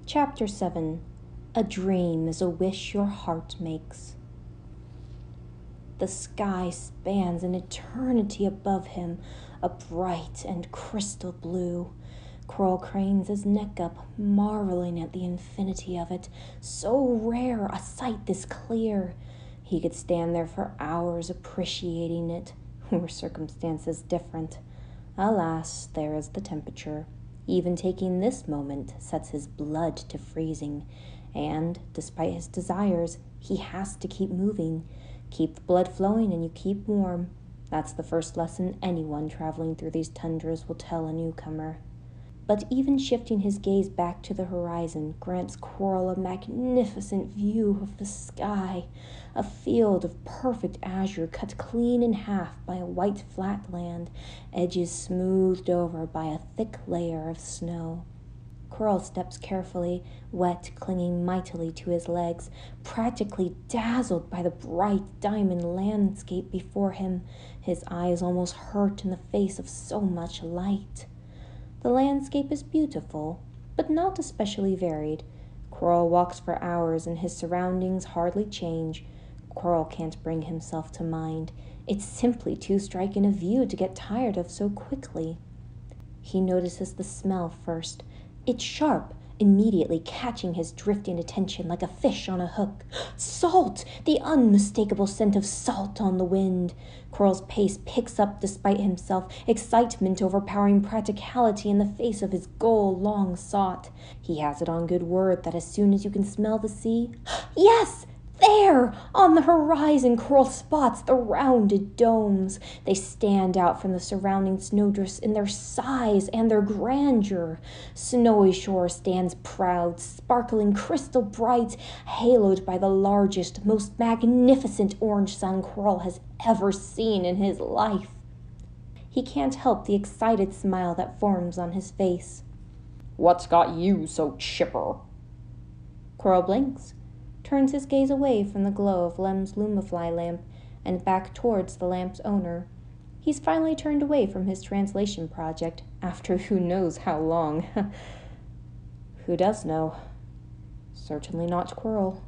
Chapter 7. A dream is a wish your heart makes. The sky spans an eternity above him, a bright and crystal blue. Coral cranes his neck up, marveling at the infinity of it. So rare a sight this clear. He could stand there for hours appreciating it, were circumstances different. Alas, there is the temperature. Even taking this moment sets his blood to freezing, and, despite his desires, he has to keep moving. Keep the blood flowing and you keep warm. That's the first lesson anyone traveling through these tundras will tell a newcomer. But even shifting his gaze back to the horizon grants Coral a magnificent view of the sky, a field of perfect azure cut clean in half by a white flat land, edges smoothed over by a thick layer of snow. Coral steps carefully, wet clinging mightily to his legs, practically dazzled by the bright diamond landscape before him, his eyes almost hurt in the face of so much light. The landscape is beautiful, but not especially varied. Coral walks for hours and his surroundings hardly change. Coral can't bring himself to mind. It's simply too striking a view to get tired of so quickly. He notices the smell first. It's sharp, immediately catching his drifting attention like a fish on a hook. Salt! The unmistakable scent of salt on the wind. Coral's pace picks up despite himself, excitement overpowering practicality in the face of his goal long sought. He has it on good word that as soon as you can smell the sea... Yes! There! On the horizon, Coral spots the rounded domes. They stand out from the surrounding snowdrifts in their size and their grandeur. Snowy Shore stands proud, sparkling crystal bright, haloed by the largest, most magnificent orange sun Coral has ever seen in his life. He can't help the excited smile that forms on his face. "What's got you so chipper?" Coral blinks, turns his gaze away from the glow of Lem's Lumifly lamp and back towards the lamp's owner. He's finally turned away from his translation project, after who knows how long. Who does know? Certainly not Coral.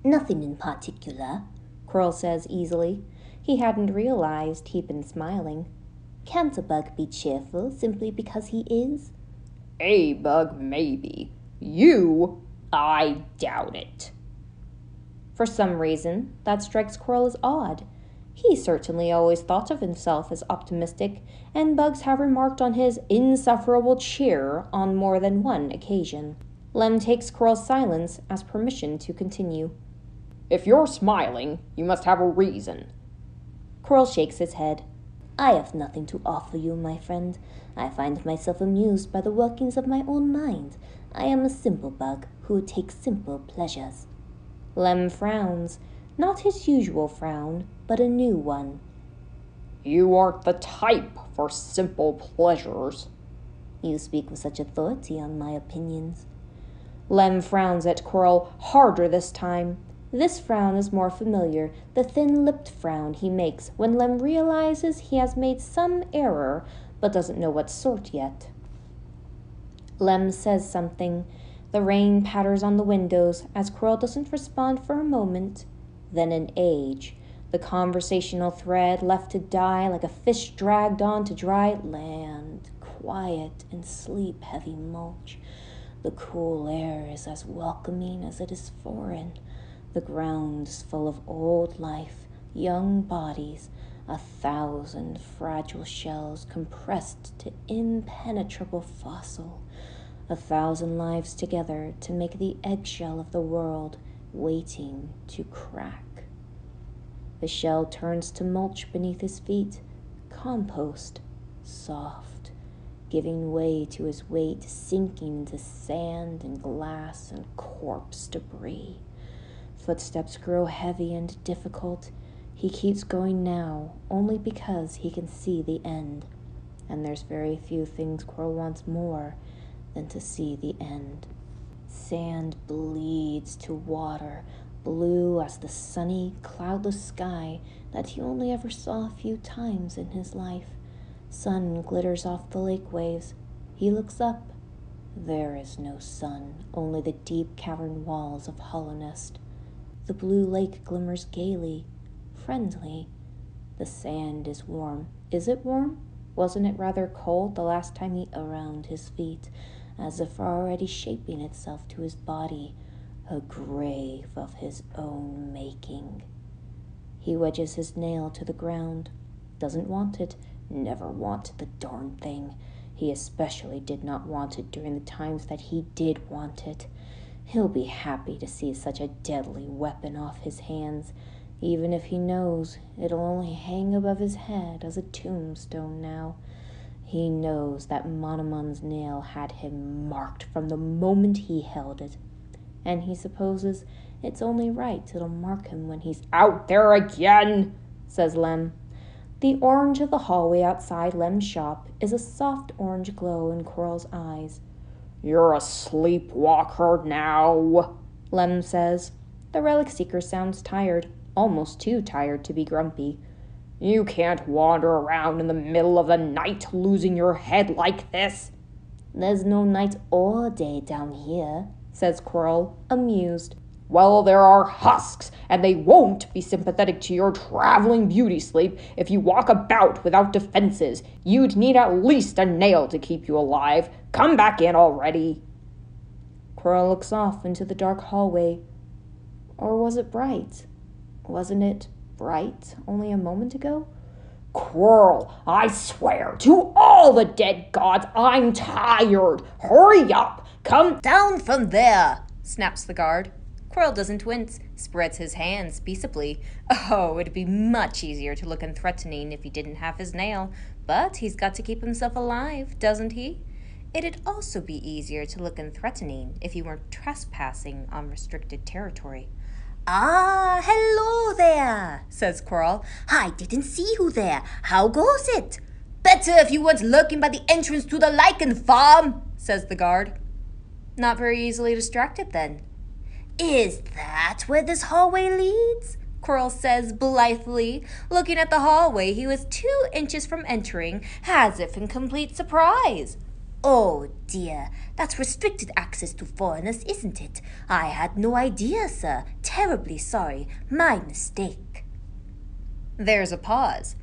"Nothing in particular," Coral says easily. He hadn't realized he'd been smiling. "Can't a bug be cheerful simply because he is?" "A bug, maybe. You? I doubt it." For some reason, that strikes Coral as odd. He certainly always thought of himself as optimistic, and bugs have remarked on his insufferable cheer on more than one occasion. Lem takes Coral's silence as permission to continue. "If you're smiling, you must have a reason." Coral shakes his head. "I have nothing to offer you, my friend. I find myself amused by the workings of my own mind. I am a simple bug who takes simple pleasures." Lem frowns, not his usual frown, but a new one. "You aren't the type for simple pleasures." "You speak with such authority on my opinions." Lem frowns at Coral harder this time. This frown is more familiar, the thin-lipped frown he makes when Lem realizes he has made some error, but doesn't know what sort yet. Lem says something. The rain patters on the windows as Coral doesn't respond for a moment, then an age. The conversational thread left to die like a fish dragged on to dry land, quiet and sleep-heavy mulch. The cool air is as welcoming as it is foreign. The ground is full of old life, young bodies, 1,000 fragile shells compressed to impenetrable fossil, 1,000 lives together to make the eggshell of the world, waiting to crack. The shell turns to mulch beneath his feet, compost, soft, giving way to his weight, sinking into sand and glass and corpse debris. Footsteps grow heavy and difficult. He keeps going now, only because he can see the end. And there's very few things Coral wants more than to see the end. Sand bleeds to water, blue as the sunny, cloudless sky that he only ever saw a few times in his life. Sun glitters off the lake waves. He looks up. There is no sun, only the deep cavern walls of Hollow-nest. The blue lake glimmers gaily, friendly. The sand is warm. Is it warm? Wasn't it rather cold the last time he around his feet, as if already shaping itself to his body, a grave of his own making? He wedges his nail to the ground. Doesn't want it. Never wanted the darn thing. He especially did not want it during the times that he did want it. He'll be happy to see such a deadly weapon off his hands, even if he knows it'll only hang above his head as a tombstone now. He knows that Monomon's nail had him marked from the moment he held it, and he supposes it's only right it'll mark him when he's "Out there again," says Lem. The orange of the hallway outside Lem's shop is a soft orange glow in Quirrell's eyes. "You're a sleepwalker now," Lem says. The relic seeker sounds tired, almost too tired to be grumpy. "You can't wander around in the middle of the night losing your head like this." There's no night or day down here, says Quirrell, amused. "Well, there are husks, and they won't be sympathetic to your traveling beauty sleep if you walk about without defenses. You'd need at least a nail to keep you alive. Come back in already." Quirrell looks off into the dark hallway. Or was it bright? Wasn't it bright only a moment ago? "Quirrell, I swear to all the dead gods, I'm tired. Hurry up. Come down from there," snaps the guard. Quirrell doesn't wince, spreads his hands peaceably. Oh, it'd be much easier to look unthreatening if he didn't have his nail, but he's got to keep himself alive, doesn't he? It'd also be easier to look unthreatening if he weren't trespassing on restricted territory. "Ah, hello there," says Quirrell. "I didn't see you there. How goes it?" "Better if you weren't lurking by the entrance to the lichen farm," says the guard. Not very easily distracted, then. "Is that where this hallway leads?" Quirrell says blithely, looking at the hallway he was 2 inches from entering, as if in complete surprise. "Oh dear, that's restricted access to foreigners, isn't it? I had no idea, sir. Terribly sorry. My mistake." There's a pause.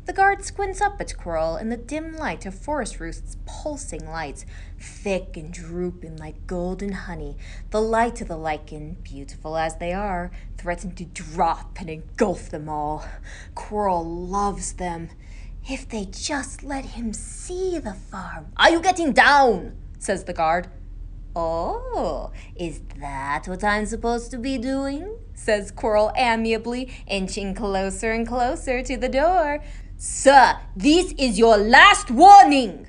The guard squints up at Quirrell in the dim light of Forest Roost's pulsing lights, thick and drooping like golden honey. The light of the lichen, beautiful as they are, threaten to drop and engulf them all. Quirrell loves them. If they just let him see the farm. "Are you getting down?" says the guard. "Oh, is that what I'm supposed to be doing?" says Quirrell amiably, inching closer and closer to the door. "Sir, this is your last warning."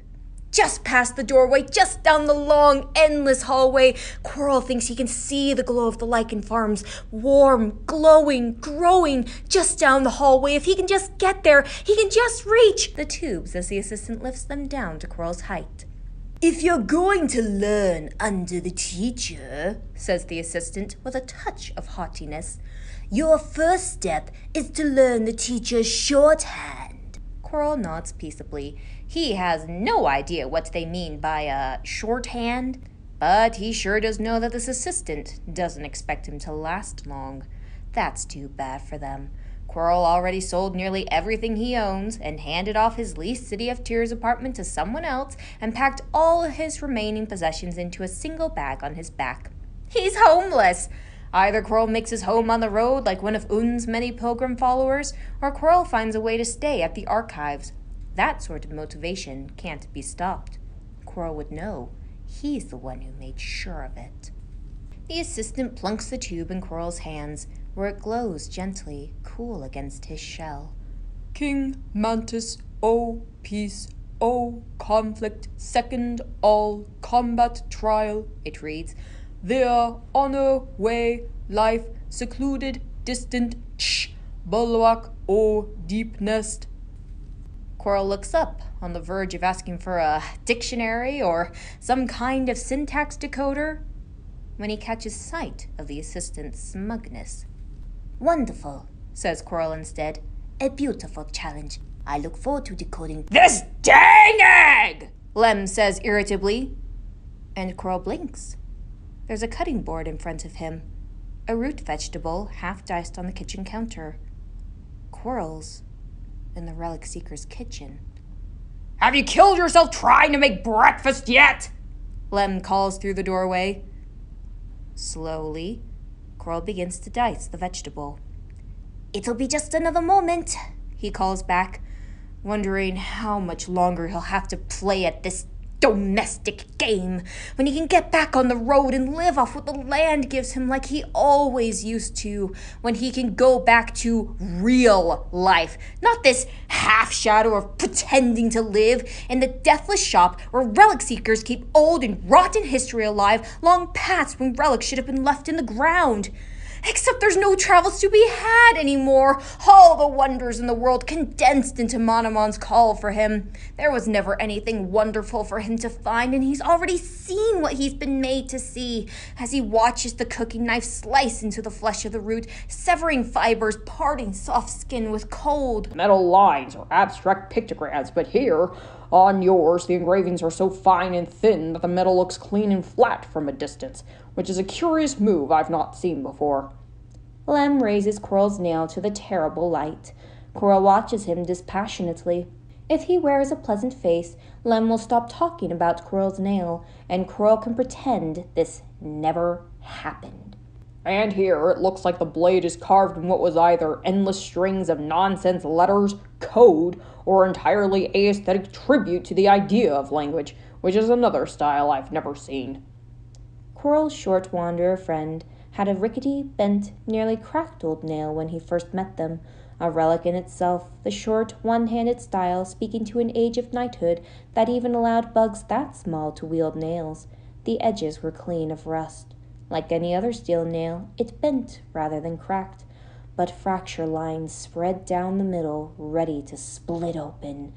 Just past the doorway, just down the long, endless hallway, Quirrell thinks he can see the glow of the lichen farms, warm, glowing, growing, just down the hallway. If he can just get there, he can just reach the tubes as the assistant lifts them down to Quirrell's height. "If you're going to learn under the teacher," says the assistant with a touch of haughtiness, "your first step is to learn the teacher's shorthand." Quirrell nods peaceably. He has no idea what they mean by shorthand, but he sure does know that this assistant doesn't expect him to last long. That's too bad for them. Quirrell already sold nearly everything he owns and handed off his leased City of Tears apartment to someone else and packed all of his remaining possessions into a single bag on his back. He's homeless! Either Quirrell makes his home on the road like one of Un's many pilgrim followers, or Quirrell finds a way to stay at the archives. That sort of motivation can't be stopped. Quirrell would know. He's the one who made sure of it. The assistant plunks the tube in Quirrell's hands, where it glows gently, cool against his shell. "King Mantis, O peace, O conflict, second all combat trial," it reads. "Their honor, way, life, secluded, distant, bulwark, O deep nest." Quirrell looks up, on the verge of asking for a dictionary or some kind of syntax decoder, when he catches sight of the assistant's smugness. "Wonderful," says Quirrell instead. "A beautiful challenge. I look forward to decoding "This dang egg!" Lem says irritably. And Coral blinks. There's a cutting board in front of him, a root vegetable half diced on the kitchen counter. Coral's in the Relic Seeker's kitchen. Have you killed yourself trying to make breakfast yet? Lem calls through the doorway. Slowly, Coral begins to dice the vegetable. It'll be just another moment, He calls back, wondering how much longer he'll have to play at this domestic game when he can get back on the road and live off what the land gives him like he always used to, when he can go back to real life, not this half shadow of pretending to live in the deathless shop where relic seekers keep old and rotten history alive long past when relics should have been left in the ground. Except there's no travels to be had anymore. All the wonders in the world condensed into Monomon's call for him. There was never anything wonderful for him to find, and he's already seen what he's been made to see as he watches the cooking knife slice into the flesh of the root, severing fibers, parting soft skin with cold. Metal lines or abstract pictograms, but here, on yours, the engravings are so fine and thin that the metal looks clean and flat from a distance, which is a curious move I've not seen before. Lem raises Coral's nail to the terrible light. Coral watches him dispassionately. If he wears a pleasant face, Lem will stop talking about Coral's nail, and Coral can pretend this never happened. And here, it looks like the blade is carved in what was either endless strings of nonsense letters, code, or entirely aesthetic tribute to the idea of language, which is another style I've never seen. Coral's short wanderer friend had a rickety, bent, nearly cracked old nail when he first met them, a relic in itself, the short, one-handed style speaking to an age of knighthood that even allowed bugs that small to wield nails. The edges were clean of rust. Like any other steel nail, it bent rather than cracked, but fracture lines spread down the middle, ready to split open.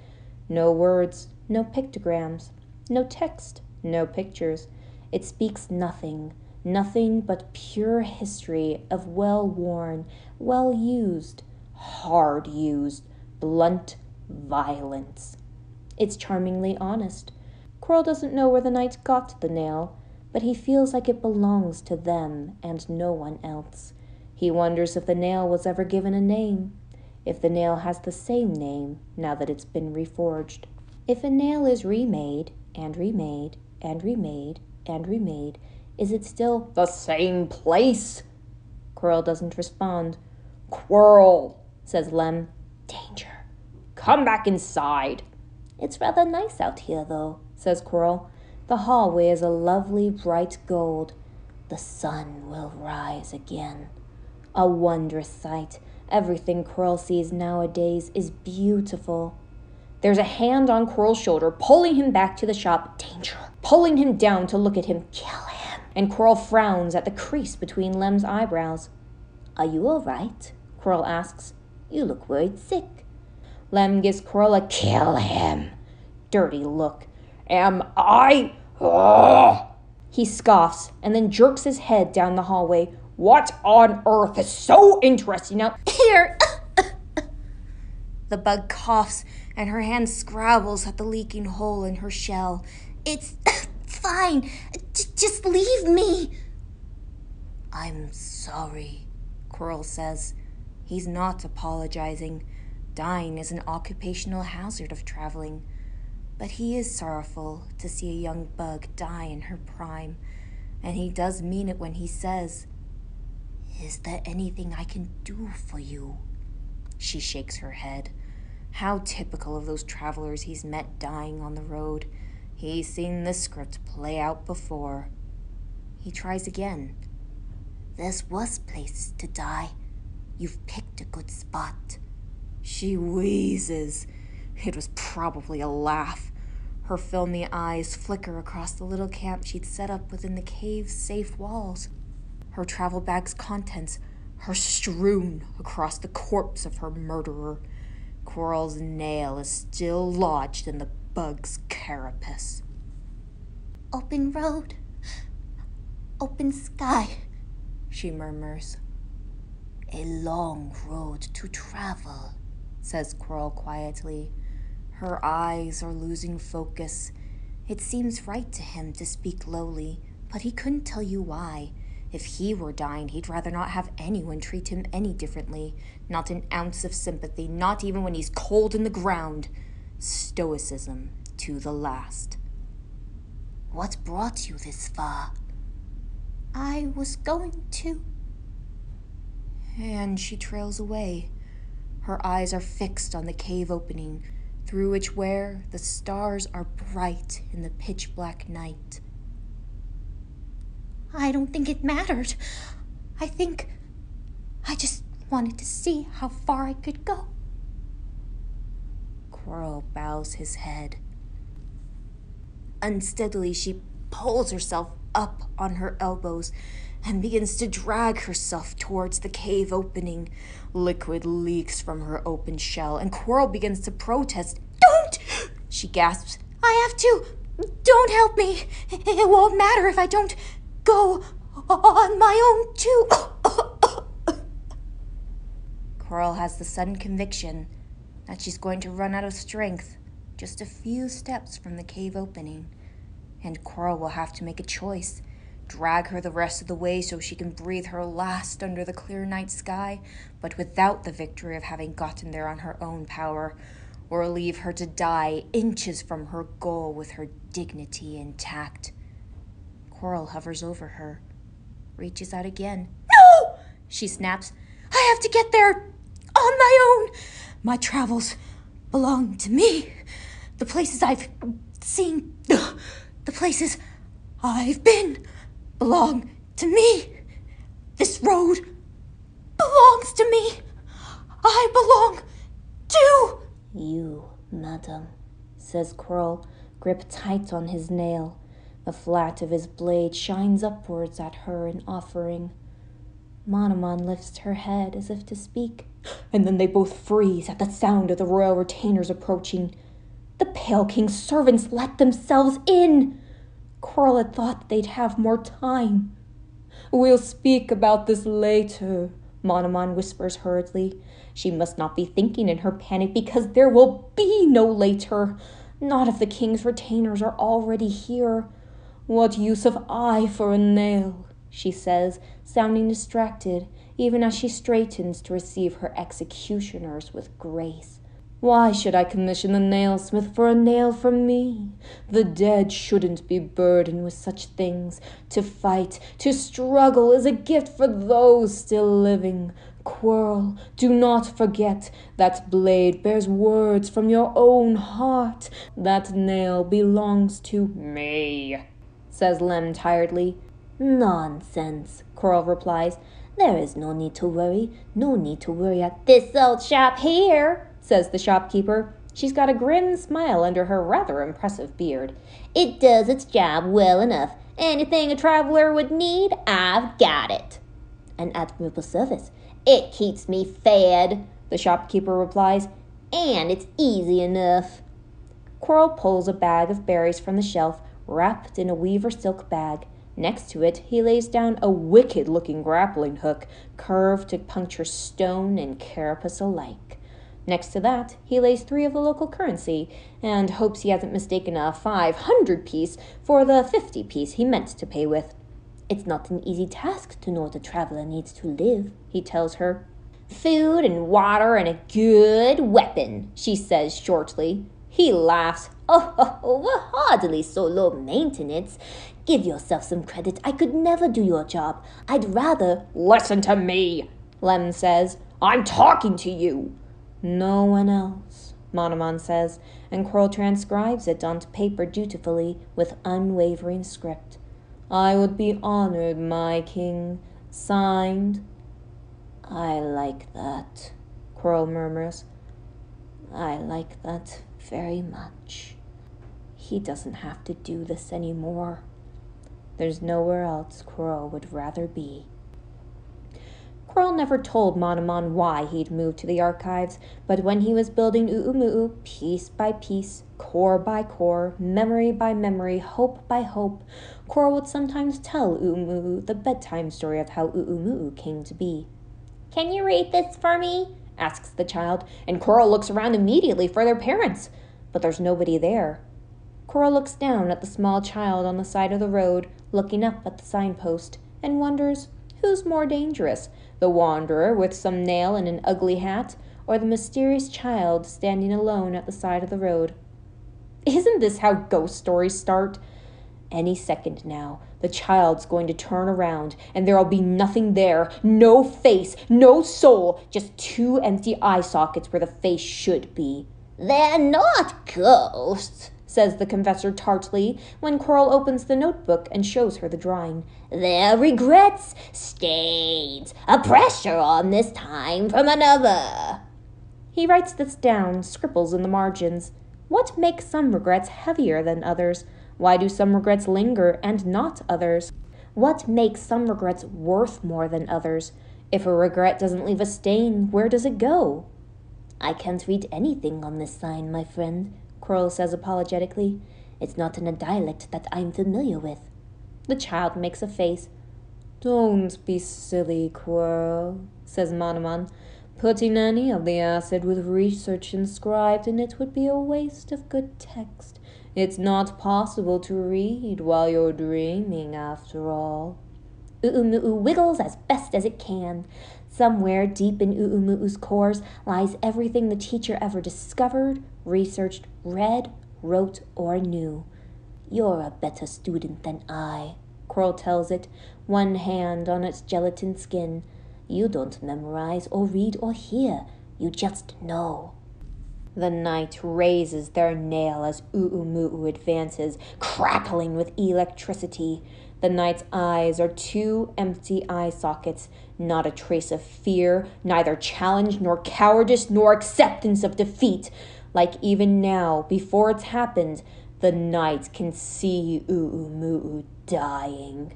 No words, no pictograms, no text, no pictures. It speaks nothing but pure history of well-worn, well-used, hard-used, blunt violence. It's charmingly honest. Coral doesn't know where the knight got the nail, but he feels like it belongs to them and no one else. He wonders if the nail was ever given a name, if the nail has the same name now that it's been reforged. If a nail is remade, and remade, and remade, and remade, is it still The same place? Coral doesn't respond. Quirrell, Says Lem. Danger. come back inside. It's rather nice out here, though. Says Coral. The hallway is a lovely bright gold. The sun will rise again. A wondrous sight. Everything Coral sees nowadays is beautiful. There's a hand on Coral's shoulder, pulling him back to the shop. Danger. Pulling him down to look at him. Kill him. And Coral frowns at the crease between Lem's eyebrows. Are you all right? Coral asks. You look worried sick. Lem gives Coral a kill him dirty look. Am I? Ugh. He scoffs and then jerks his head down the hallway. What on earth is so interesting now? Here! The bug coughs, and her hand scrabbles at the leaking hole in her shell. It's fine. Just leave me. I'm sorry, Coral says. He's not apologizing. Dying is an occupational hazard of traveling. But he is sorrowful to see a young bug die in her prime, and he does mean it when he says, "Is there anything I can do for you?" She shakes her head. How typical of those travelers he's met dying on the road. He's seen this script play out before. He tries again. There's worse places to die. You've picked a good spot. She wheezes. It was probably a laugh. Her filmy eyes flicker across the little camp she'd set up within the cave's safe walls. Her travel bag's contents are strewn across the corpse of her murderer. Coral's nail is still lodged in the bug's carapace. Open road. Open sky, She murmurs. a long road to travel, Says Coral quietly. Her eyes are losing focus. It seems right to him to speak lowly, but he couldn't tell you why. If he were dying, he'd rather not have anyone treat him any differently. Not an ounce of sympathy, not even when he's cold in the ground. Stoicism to the last. What brought you this far? I was going to. And she trails away. Her eyes are fixed on the cave opening, through which where the stars are bright in the pitch-black night. I don't think it mattered. I just wanted to see how far I could go. Quirrell bows his head. Unsteadily, she pulls herself up on her elbows and begins to drag herself towards the cave opening. Liquid leaks from her open shell, and Quirrell begins to protest. "Don't!" she gasps. "I have to! Don't help me! It won't matter if I don't go on my own, too!" Quirrell has the sudden conviction that she's going to run out of strength just a few steps from the cave opening, and Quirrell will have to make a choice. Drag her the rest of the way so she can breathe her last under the clear night sky, but without the victory of having gotten there on her own power, or leave her to die inches from her goal with her dignity intact. Quirrell hovers over her, reaches out again. "No!" she snaps. "I have to get there on my own. My travels belong to me. The places I've seen, the places I've been belong to me. This road belongs to me. I belong to..." "You, madam," says Quirrell, grip tight on his nail. The flat of his blade shines upwards at her in offering. Manamon lifts her head as if to speak, and then they both freeze at the sound of the royal retainers approaching. The Pale King's servants let themselves in! Quirrell had thought they'd have more time. "We'll speak about this later," Manamon whispers hurriedly. She must not be thinking in her panic, because there will be no later. Not if the king's retainers are already here. "What use have I for a nail?" she says, sounding distracted, even as she straightens to receive her executioners with grace. "Why should I commission the nailsmith for a nail from me? The dead shouldn't be burdened with such things. To fight, to struggle is a gift for those still living. Quirrell, do not forget that blade bears words from your own heart. That nail belongs to me," says Lem tiredly. "Nonsense," Quirrell replies. "There is no need to worry. No need to worry at this old shop here," says the shopkeeper. She's got a grim smile under her rather impressive beard. "It does its job well enough. Anything a traveler would need, I've got it." "An admirable service. It keeps me fed," the shopkeeper replies, "and it's easy enough." Quirrell pulls a bag of berries from the shelf, wrapped in a weaver silk bag. Next to it, he lays down a wicked-looking grappling hook, curved to puncture stone and carapace alike. Next to that, he lays 3 of the local currency, and hopes he hasn't mistaken a 500 piece for the 50 piece he meant to pay with. "It's not an easy task to know what a traveler needs to live," he tells her. "Food and water and a good weapon," she says shortly. He laughs. Oh, we're hardly so low maintenance. Give yourself some credit. I could never do your job. I'd rather..." "Listen to me," Lem says. "I'm talking to you." "No one else," Manamon says, and Quirrell transcribes it onto paper dutifully with unwavering script. "I would be honored, my king. Signed..." "I like that," Quirrell murmurs. "I like that very much. He doesn't have to do this anymore. There's nowhere else Quirrell would rather be." Quirrell never told Manamon why he'd moved to the archives, but when he was building U'u'mu'u, piece by piece, core by core, memory by memory, hope by hope, Quirrell would sometimes tell U'u'mu'u the bedtime story of how U'u'mu'u came to be. "Can you read this for me?" asks the child, and Quirrell looks around immediately for their parents, but there's nobody there. Coral looks down at the small child on the side of the road, looking up at the signpost, and wonders who's more dangerous, the wanderer with some nail and an ugly hat, or the mysterious child standing alone at the side of the road. Isn't this how ghost stories start? Any second now, the child's going to turn around, and there'll be nothing there, no face, no soul, just two empty eye sockets where the face should be. They're not ghosts, says the confessor tartly when Coral opens the notebook and shows her the drawing. They're regrets, stains, a pressure on this time from another. He writes this down, scribbles in the margins. What makes some regrets heavier than others? Why do some regrets linger and not others? What makes some regrets worth more than others? If a regret doesn't leave a stain, where does it go? I can't read anything on this sign, my friend, Coral says apologetically. It's not in a dialect that I'm familiar with. The child makes a face. Don't be silly, Coral, says Monoman. Putting any of the acid with research inscribed in it would be a waste of good text. It's not possible to read while you're dreaming, after all. U'u'mu'u wiggles as best as it can. Somewhere deep in U'u'mu'u's cores lies everything the teacher ever discovered, researched, read, wrote, or knew. You're a better student than I, Coral tells it, one hand on its gelatin skin. You don't memorize or read or hear. You just know. The night raises their nail as U'u'mu'u advances, crackling with electricity. The night's eyes are two empty eye sockets, not a trace of fear, neither challenge nor cowardice nor acceptance of defeat. Like even now, before it's happened, the night can see U'u'mu'u dying.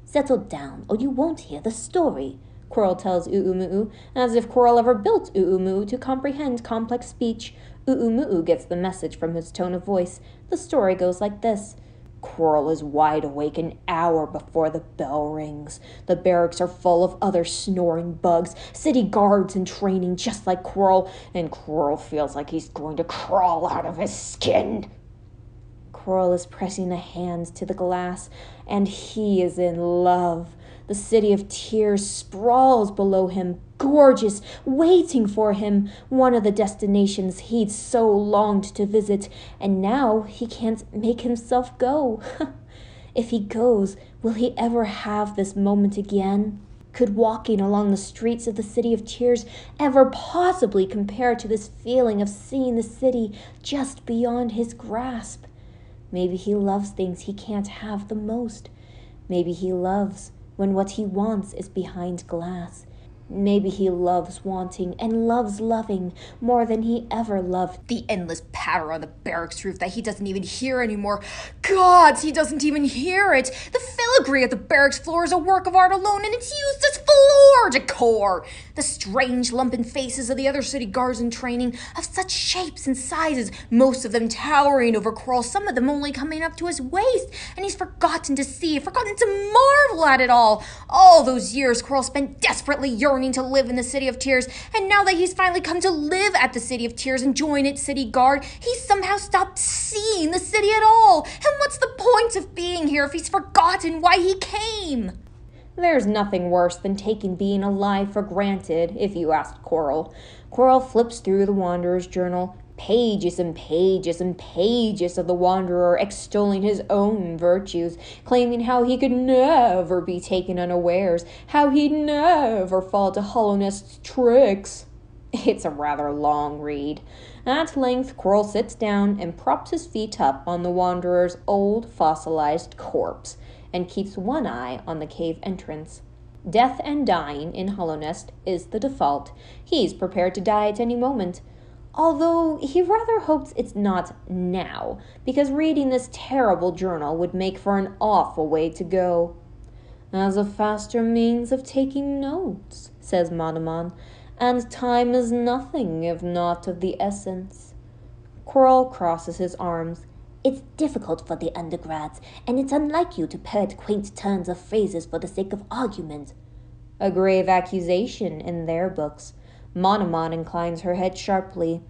Settle down, or you won't hear the story, Coral tells U'u'mu'u, as if Coral ever built U'u'mu'u to comprehend complex speech. U'u'mu'u gets the message from his tone of voice. The story goes like this. Coral is wide awake an hour before the bell rings. The barracks are full of other snoring bugs, city guards in training just like Coral, and Coral feels like he's going to crawl out of his skin. Coral is pressing a hand to the glass, and he is in love. The city of tears sprawls below him, gorgeous, waiting for him, one of the destinations he'd so longed to visit, and now he can't make himself go. If he goes, will he ever have this moment again? Could walking along the streets of the city of tears ever possibly compare to this feeling of seeing the city just beyond his grasp? Maybe he loves things he can't have the most. Maybe he loves when what he wants is behind glass. Maybe he loves wanting and loves loving more than he ever loved. The endless patter on the barracks roof that he doesn't even hear anymore. Gods, he doesn't even hear it. The filigree at the barracks floor is a work of art alone, and it's used as floor decor. The strange lumpen faces of the other city guards in training, of such shapes and sizes, most of them towering over Coral, some of them only coming up to his waist, and he's forgotten to see, forgotten to marvel at it all. All those years Coral spent desperately yearning to live in the City of Tears, and now that he's finally come to live at the City of Tears and join its city guard, he's somehow stopped seeing the city at all. And what's the point of being here if he's forgotten why he came? There's nothing worse than taking being alive for granted, if you ask Coral. Coral flips through the Wanderer's journal, pages and pages and pages of the Wanderer extolling his own virtues, claiming how he could never be taken unawares, how he'd never fall to Hollownest's tricks. It's a rather long read. At length, Coral sits down and props his feet up on the Wanderer's old fossilized corpse, and keeps one eye on the cave entrance. Death and dying in Hollownest is the default. He's prepared to die at any moment. Although he rather hopes it's not now, because reading this terrible journal would make for an awful way to go. As a faster means of taking notes, says Monoman, and time is nothing if not of the essence. Coral crosses his arms. It's difficult for the undergrads, and it's unlike you to parrot quaint turns of phrases for the sake of argument. A grave accusation in their books. Monoman inclines her head sharply.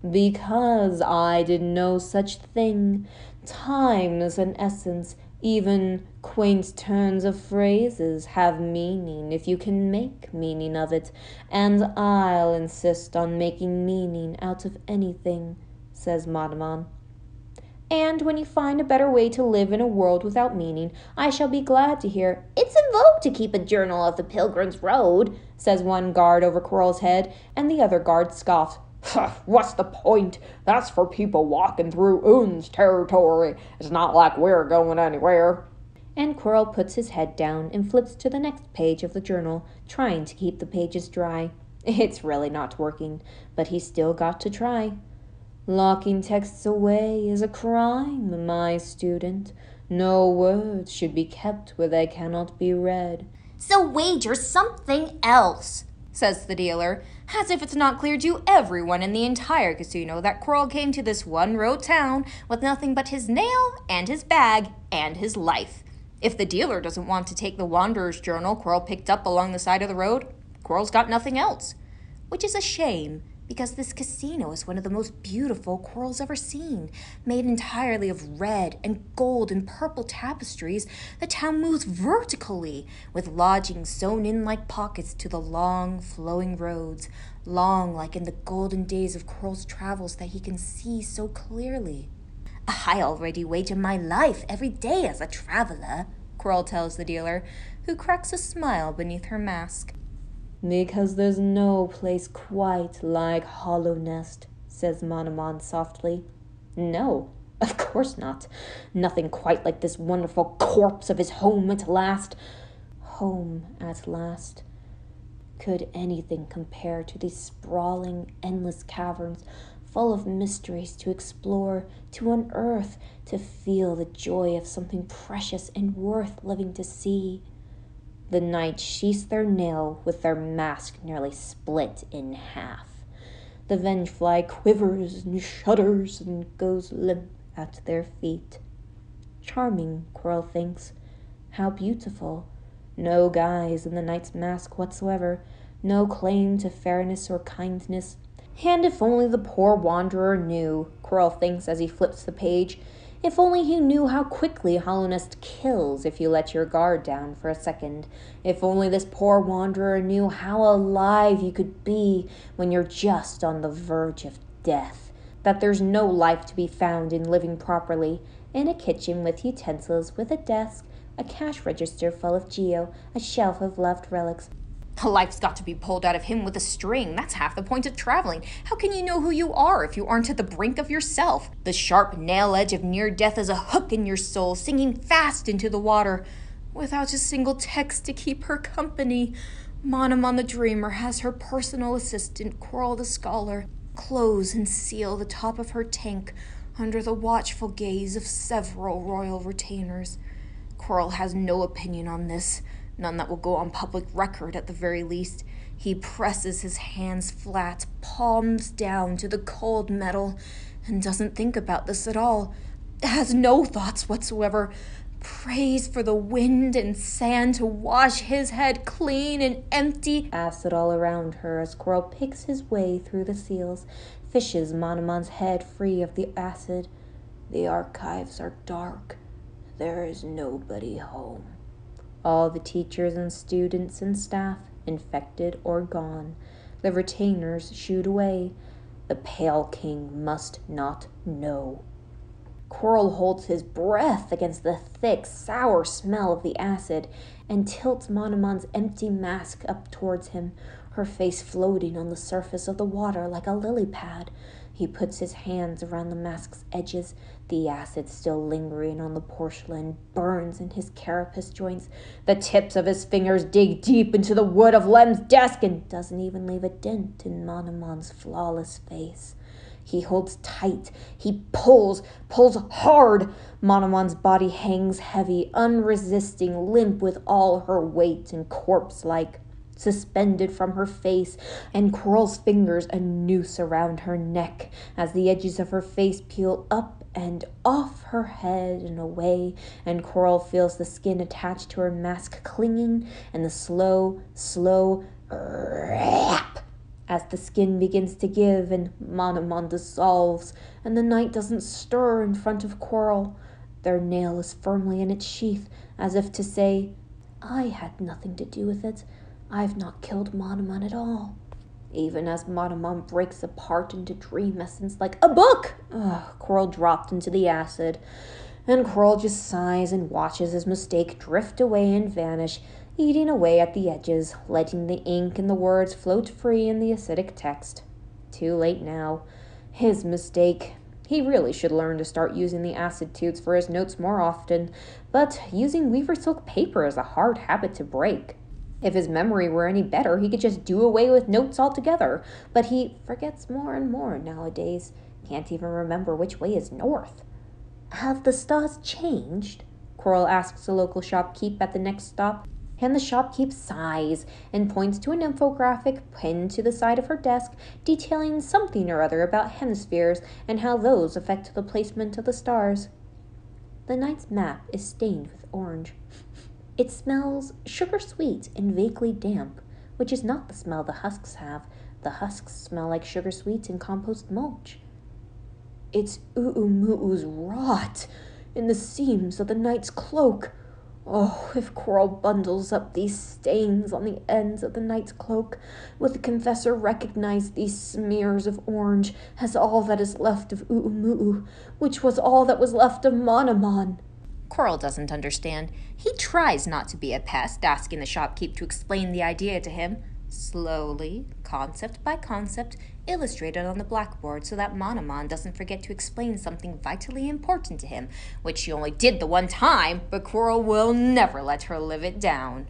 Because I did no such thing. Time is an essence. Even quaint turns of phrases have meaning if you can make meaning of it, and I'll insist on making meaning out of anything, says Madamon. And when you find a better way to live in a world without meaning, I shall be glad to hear. It's in vogue to keep a journal of the Pilgrim's Road, says one guard over Quirrell's head, and the other guard scoffs. What's the point? That's for people walking through Un's territory. It's not like we're going anywhere. And Quirrell puts his head down and flips to the next page of the journal, trying to keep the pages dry. It's really not working, but he's still got to try. Locking texts away is a crime, my student. No words should be kept where they cannot be read. So wager something else, says the dealer, as if it's not clear to everyone in the entire casino that Quirrell came to this one-road town with nothing but his nail and his bag and his life. If the dealer doesn't want to take the Wanderer's Journal Quirrell picked up along the side of the road, Quirrell's got nothing else. Which is a shame, because this casino is one of the most beautiful Quirrell's ever seen. Made entirely of red and gold and purple tapestries, the town moves vertically, with lodgings sewn in like pockets to the long, flowing roads, long like in the golden days of Quirrell's travels that he can see so clearly. I already wager my life every day as a traveler, Quirrell tells the dealer, who cracks a smile beneath her mask. Because there's no place quite like Hollow Nest, says Manamon softly. No, of course not. Nothing quite like this wonderful corpse of his home at last. Home at last. Could anything compare to these sprawling, endless caverns, full of mysteries to explore, to unearth, to feel the joy of something precious and worth living to see? The knights sheath their nail with their mask nearly split in half. The vengefly quivers and shudders and goes limp at their feet. Charming, Quirrell thinks. How beautiful. No guise in the knight's mask whatsoever, no claim to fairness or kindness. And if only the poor wanderer knew, Quirrell thinks as he flips the page, if only he knew how quickly Hollow Nest kills if you let your guard down for a second. If only this poor wanderer knew how alive you could be when you're just on the verge of death. That there's no life to be found in living properly, in a kitchen with utensils, with a desk, a cash register full of geo, a shelf of loved relics. Life's got to be pulled out of him with a string. That's half the point of traveling. How can you know who you are if you aren't at the brink of yourself? The sharp nail edge of near death is a hook in your soul, sinking fast into the water. Without a single text to keep her company, Manamon the Dreamer has her personal assistant, Quirrell the Scholar, close and seal the top of her tank under the watchful gaze of several royal retainers. Quirrell has no opinion on this. None that will go on public record at the very least. He presses his hands flat, palms down to the cold metal, and doesn't think about this at all. Has no thoughts whatsoever. Prays for the wind and sand to wash his head clean and empty. Acid all around her as Quirrell picks his way through the seals, fishes Manamon's head free of the acid. The archives are dark. There is nobody home. All the teachers and students and staff, infected or gone. The retainers shooed away. The Pale King must not know. Quirrell holds his breath against the thick, sour smell of the acid and tilts Manamon's empty mask up towards him, her face floating on the surface of the water like a lily pad. He puts his hands around the mask's edges. The acid still lingering on the porcelain burns in his carapace joints. The tips of his fingers dig deep into the wood of Lem's desk and doesn't even leave a dent in Manamon's flawless face. He holds tight. He pulls hard. Manamon's body hangs heavy, unresisting, limp with all her weight and corpse-like, suspended from her face, and Quirrell's fingers a noose around her neck as the edges of her face peel up and off her head and away, and Quirrell feels the skin attached to her mask clinging, and the slow rap As the skin begins to give and Monomon dissolves, and the knight doesn't stir in front of Coral, their nail is firmly in its sheath, as if to say, I had nothing to do with it. I've not killed Monomon at all. Even as Monomon breaks apart into dream essence like a book, Coral dropped into the acid, and Coral just sighs and watches his mistake drift away and vanish, eating away at the edges, letting the ink and the words float free in the acidic text. Too late now. His mistake. He really should learn to start using the acid tubes for his notes more often, but using weaver silk paper is a hard habit to break. If his memory were any better, he could just do away with notes altogether, but he forgets more and more nowadays. Can't even remember which way is north. Have the stars changed? Coral asks the local shopkeep at the next stop, and the shopkeep sighs and points to an infographic pinned to the side of her desk detailing something or other about hemispheres and how those affect the placement of the stars. The night's map is stained with orange. It smells sugar-sweet and vaguely damp, which is not the smell the husks have. The husks smell like sugar-sweet and compost mulch. It's U'umu'u's rot in the seams of the knight's cloak. Oh, if Coral bundles up these stains on the ends of the knight's cloak, will the confessor recognize these smears of orange as all that is left of U'umu'u, which was all that was left of Monomon? Coral doesn't understand. He tries not to be a pest, asking the shopkeep to explain the idea to him. Slowly, concept by concept, illustrated on the blackboard so that Monomon doesn't forget to explain something vitally important to him, which she only did the one time, but Coral will never let her live it down.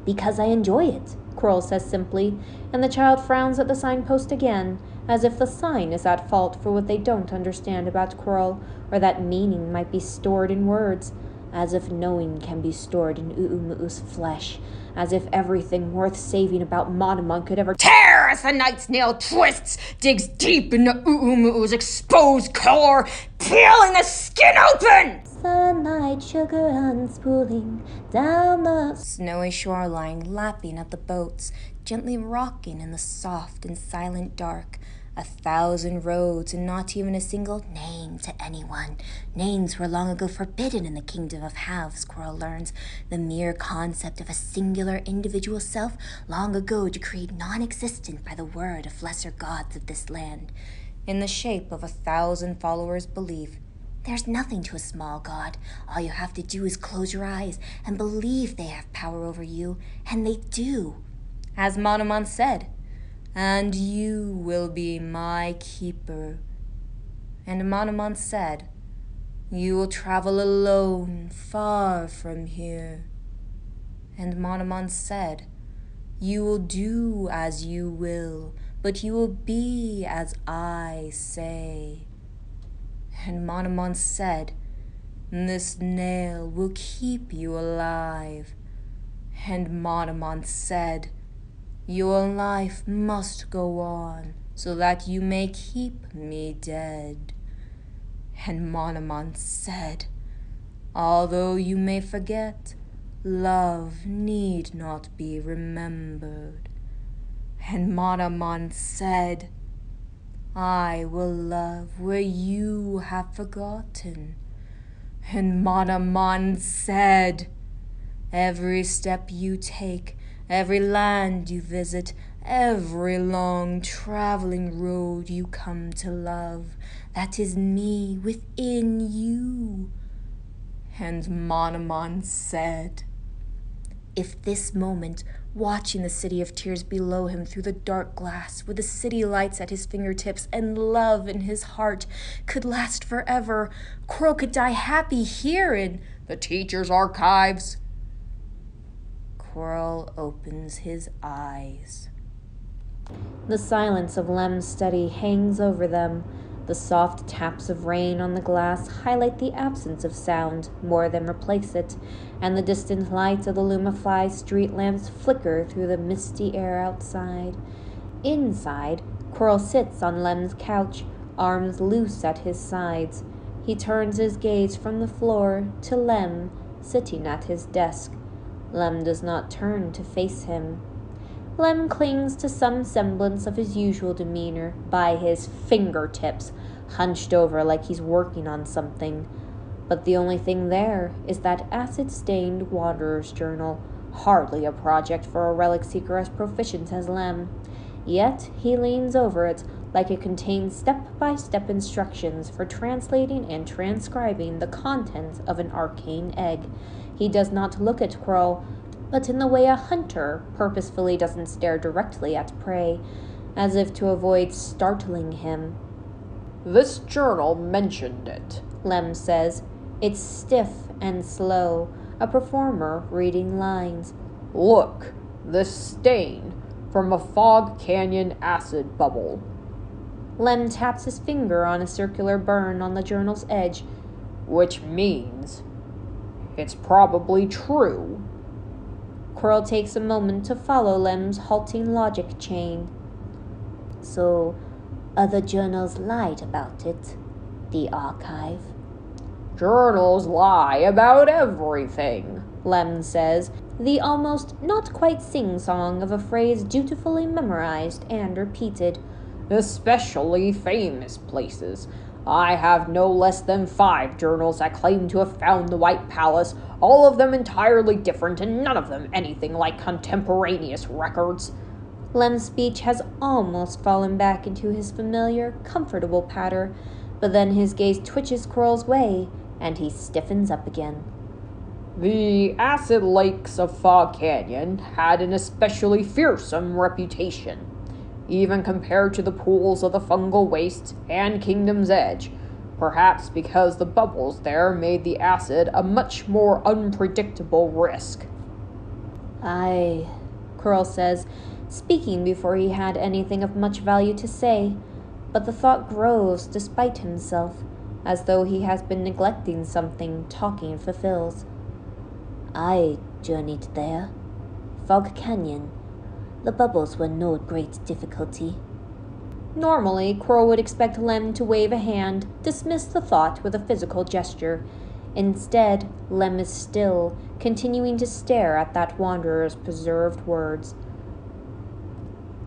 Because I enjoy it, Coral says simply, and the child frowns at the signpost again, as if the sign is at fault for what they don't understand about Coral, or that meaning might be stored in words, as if knowing can be stored in U'umu'u's flesh, as if everything worth saving about Monomon could ever tear as the knight's nail twists, digs deep into U'umu'u's exposed core, peeling the skin open! Sunlight sugar unspooling down the snowy shoreline, lapping at the boats, gently rocking in the soft and silent dark. 1,000 roads and not even a single name to anyone. Names were long ago forbidden in the kingdom of halves, Coral learns. The mere concept of a singular individual self long ago decreed non-existent by the word of lesser gods of this land. In the shape of 1,000 followers' belief, there's nothing to a small god. All you have to do is close your eyes and believe they have power over you, and they do. As Monomon said, and you will be my keeper. And Monomon said, you will travel alone far from here. And Monomon said, you will do as you will, but you will be as I say. And Monomon said, this nail will keep you alive. And Monomon said, your life must go on so that you may keep me dead. And Monomon said, although you may forget, love need not be remembered. And Monomon said, I will love where you have forgotten. And Monomon said, every step you take, every land you visit, every long traveling road you come to love, that is me within you. And Monomon said, if this moment, watching the city of tears below him through the dark glass, with the city lights at his fingertips and love in his heart, could last forever, Coral could die happy here in the teacher's archives. Coral opens his eyes. The silence of Lem's study hangs over them. The soft taps of rain on the glass highlight the absence of sound more than replace it, and the distant lights of the Lumify street lamps flicker through the misty air outside. Inside, Coral sits on Lem's couch, arms loose at his sides. He turns his gaze from the floor to Lem, sitting at his desk. Lem does not turn to face him. Lem clings to some semblance of his usual demeanor by his fingertips, hunched over like he's working on something. But the only thing there is that acid-stained Wanderer's Journal, hardly a project for a relic seeker as proficient as Lem. Yet he leans over it like it contains step-by-step instructions for translating and transcribing the contents of an arcane egg. He does not look at Quirrell, but in the way a hunter purposefully doesn't stare directly at prey, as if to avoid startling him. This journal mentioned it, Lem says. It's stiff and slow, a performer reading lines. Look, this stain from a fog canyon acid bubble. Lem taps his finger on a circular burn on the journal's edge. Which means it's probably true. Quirrell takes a moment to follow Lem's halting logic chain. So, other journals lied about it? The archive? Journals lie about everything, Lem says, the almost not quite sing-song of a phrase dutifully memorized and repeated. Especially famous places. I have no less than 5 journals that claim to have found the White Palace, all of them entirely different and none of them anything like contemporaneous records. Lem's speech has almost fallen back into his familiar, comfortable patter, but then his gaze twitches Quirrell's way, and he stiffens up again. The acid lakes of Fog Canyon had an especially fearsome reputation, even compared to the pools of the fungal waste and Kingdom's Edge, perhaps because the bubbles there made the acid a much more unpredictable risk. Aye, Quirrell says, speaking before he had anything of much value to say, but the thought grows despite himself, as though he has been neglecting something talking fulfills. I journeyed there. Fog Canyon. The bubbles were no great difficulty. Normally, Quirrell would expect Lem to wave a hand, dismiss the thought with a physical gesture. Instead, Lem is still, continuing to stare at that wanderer's preserved words.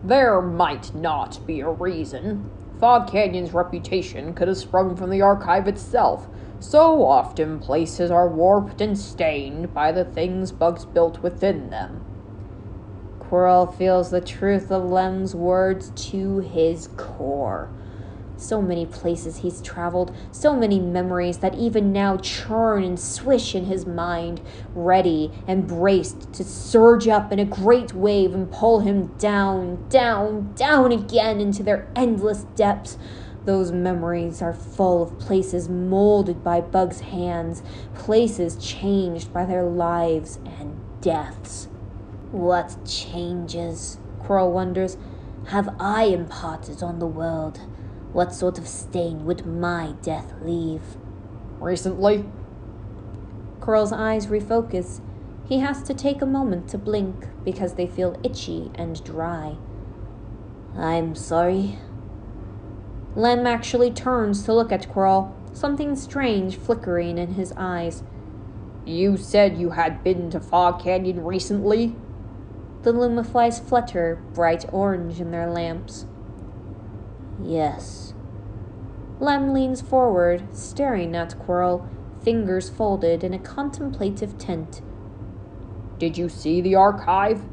There might not be a reason. Fog Canyon's reputation could have sprung from the archive itself. So often places are warped and stained by the things bugs built within them. Quirrell feels the truth of Lem's words to his core. So many places he's traveled, so many memories that even now churn and swish in his mind, ready and braced to surge up in a great wave and pull him down, down, down again into their endless depths. Those memories are full of places molded by bugs' hands, places changed by their lives and deaths. What changes, Quirrell wonders, have I imparted on the world? What sort of stain would my death leave? Recently? Quirrell's eyes refocus. He has to take a moment to blink because they feel itchy and dry. I'm sorry. Lem actually turns to look at Quirrell, something strange flickering in his eyes. You said you had been to Fog Canyon recently? The lumaflies flutter, bright orange in their lamps. Yes. Lem leans forward, staring at Quirrell, fingers folded in a contemplative tent. Did you see the archive?